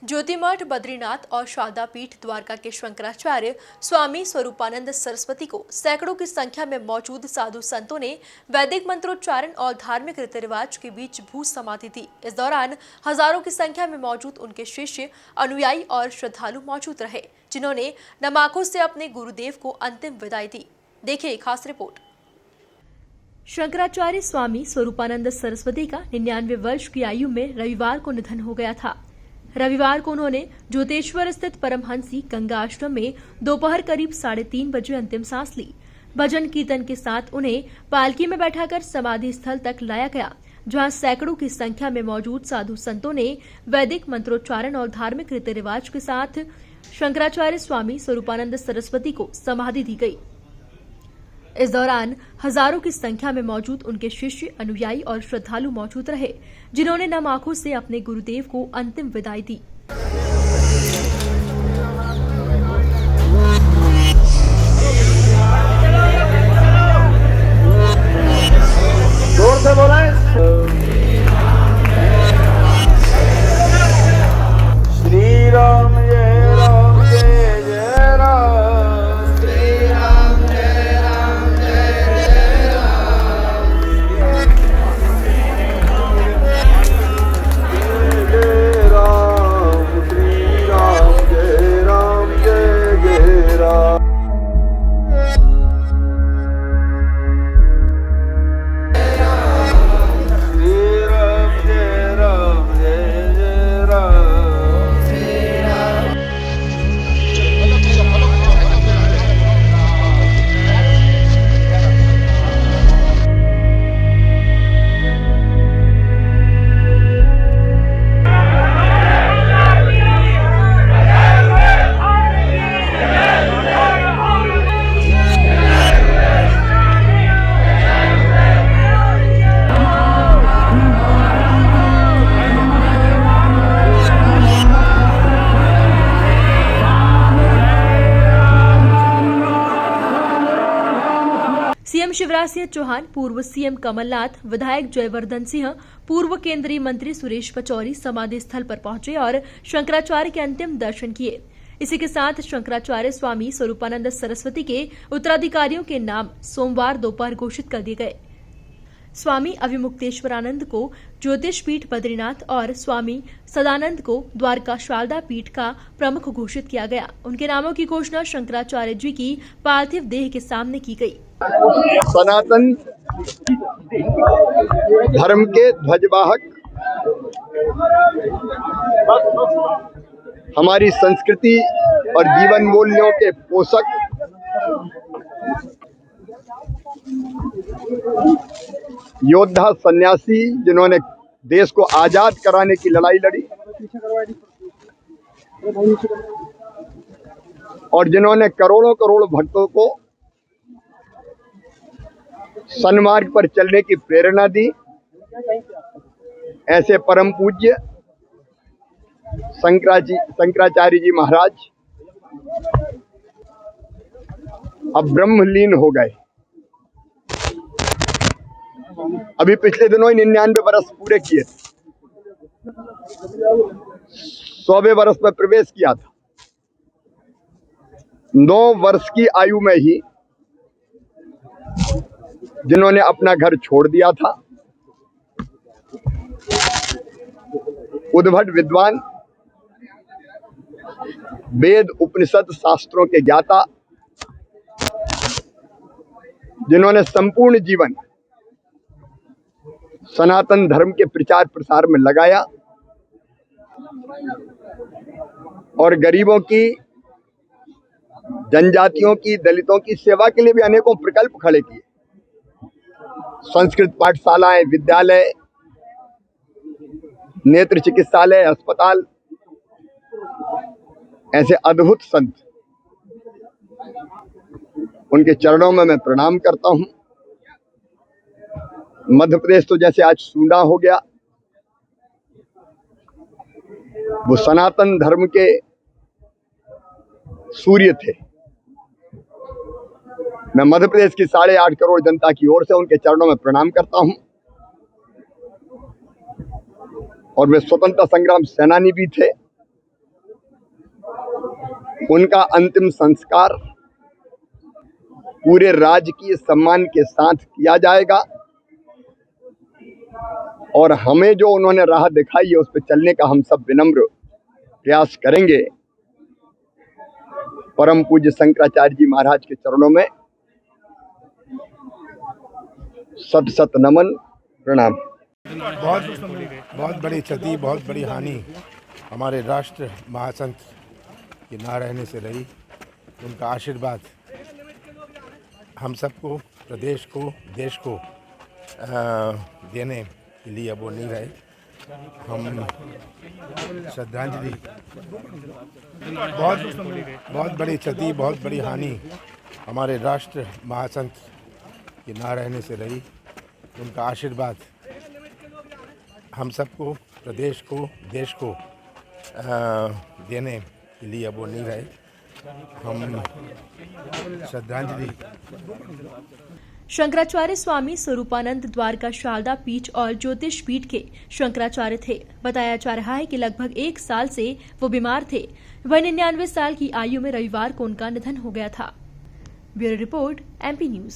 ज्योतिमठ बद्रीनाथ और शारदा पीठ द्वारका के शंकराचार्य स्वामी स्वरूपानंद सरस्वती को सैकड़ों की संख्या में मौजूद साधु संतों ने वैदिक मंत्रोच्चारण और धार्मिक रीति रिवाज के बीच भू समाधि दी। इस दौरान हजारों की संख्या में मौजूद उनके शिष्य, अनुयायी और श्रद्धालु मौजूद रहे, जिन्होंने नम आंखों से अपने गुरुदेव को अंतिम विदाई दी। देखिए खास रिपोर्ट। शंकराचार्य स्वामी स्वरूपानंद सरस्वती का 99 वर्ष की आयु में रविवार को निधन हो गया था। रविवार को उन्होंने ज्योतेश्वर स्थित परमहंसी गंगा आश्रम में दोपहर करीब 3:30 बजे अंतिम सांस ली। भजन कीर्तन के साथ उन्हें पालकी में बैठाकर समाधि स्थल तक लाया गया, जहां सैकड़ों की संख्या में मौजूद साधु संतों ने वैदिक मंत्रोच्चारण और धार्मिक रीति रिवाज के साथ शंकराचार्य स्वामी स्वरूपानंद सरस्वती को समाधि दी गई। इस दौरान हजारों की संख्या में मौजूद उनके शिष्य, अनुयायी और श्रद्धालु मौजूद रहे, जिन्होंने नम आंखों से अपने गुरुदेव को अंतिम विदाई दी। जोर से बोलें। श्री राम जय राम जय जय राम, श्री राम जय राम जय जय राम, जय राम, श्री राम जय राम जय जय राम। सीएम शिवराज सिंह चौहान, पूर्व सीएम कमलनाथ, विधायक जयवर्धन सिंह, पूर्व केंद्रीय मंत्री सुरेश पचौरी समाधि स्थल पर पहुंचे और शंकराचार्य के अंतिम दर्शन किए। इसी के साथ शंकराचार्य स्वामी स्वरूपानंद सरस्वती के उत्तराधिकारियों के नाम सोमवार दोपहर घोषित कर दिए गए। स्वामी अविमुक्तेश्वरानंद को ज्योतिष पीठ बद्रीनाथ और स्वामी सदानंद को द्वारका शारदा पीठ का प्रमुख घोषित किया गया। उनके नामों की घोषणा शंकराचार्य जी की पार्थिव देह के सामने की गई। सनातन धर्म के ध्वजवाहक, हमारी संस्कृति और जीवन मूल्यों के पोषक, योद्धा सन्यासी, जिन्होंने देश को आजाद कराने की लड़ाई लड़ी और जिन्होंने करोड़ों करोड़ भक्तों को सन्मार्ग पर चलने की प्रेरणा दी, ऐसे परम पूज्य शंकराचार्य जी महाराज अब ब्रह्मलीन हो गए। अभी पिछले दिनों ही 99 वर्ष पूरे किए थे, 100वें वर्ष में प्रवेश किया था। 9 वर्ष की आयु में ही जिन्होंने अपना घर छोड़ दिया था, उद्भट विद्वान, वेद उपनिषद शास्त्रों के ज्ञाता, जिन्होंने संपूर्ण जीवन सनातन धर्म के प्रचार प्रसार में लगाया और गरीबों की, जनजातियों की, दलितों की सेवा के लिए भी अनेकों प्रकल्प खड़े किए। संस्कृत पाठशालाएं, विद्यालय, नेत्र चिकित्सालय, अस्पताल, ऐसे अद्भुत संत, उनके चरणों में मैं प्रणाम करता हूं। मध्य प्रदेश तो जैसे आज सूंडा हो गया, वो सनातन धर्म के सूर्य थे। मैं मध्य प्रदेश की 8.5 करोड़ जनता की ओर से उनके चरणों में प्रणाम करता हूं। और वे स्वतंत्रता संग्राम सेनानी भी थे। उनका अंतिम संस्कार पूरे राजकीय सम्मान के साथ किया जाएगा और हमें जो उन्होंने राह दिखाई है उस पर चलने का हम सब विनम्र प्रयास करेंगे। परम पूज्य शंकराचार्य जी महाराज के चरणों में सत सत नमन प्रणाम। बहुत बड़ी क्षति, बहुत बड़ी हानि हमारे राष्ट्र महासंत के ना रहने से रही। उनका आशीर्वाद हम सबको, प्रदेश को, देश को देने के लिए अब वो नहीं रहे। हम श्रद्धांजलि, बहुत बड़ी क्षति, बहुत बड़ी हानि हमारे राष्ट्र महासंत के ना रहने से रही। उनका आशीर्वाद हम सबको, प्रदेश को, देश को देने के लिए अब वो नहीं रहे। हम श्रद्धांजलि। शंकराचार्य स्वामी स्वरूपानंद द्वारका शारदा पीठ और ज्योतिष पीठ के शंकराचार्य थे। बताया जा रहा है कि लगभग 1 साल से वो बीमार थे। वह 99 साल की आयु में रविवार को उनका निधन हो गया था। Bureau report, MP news.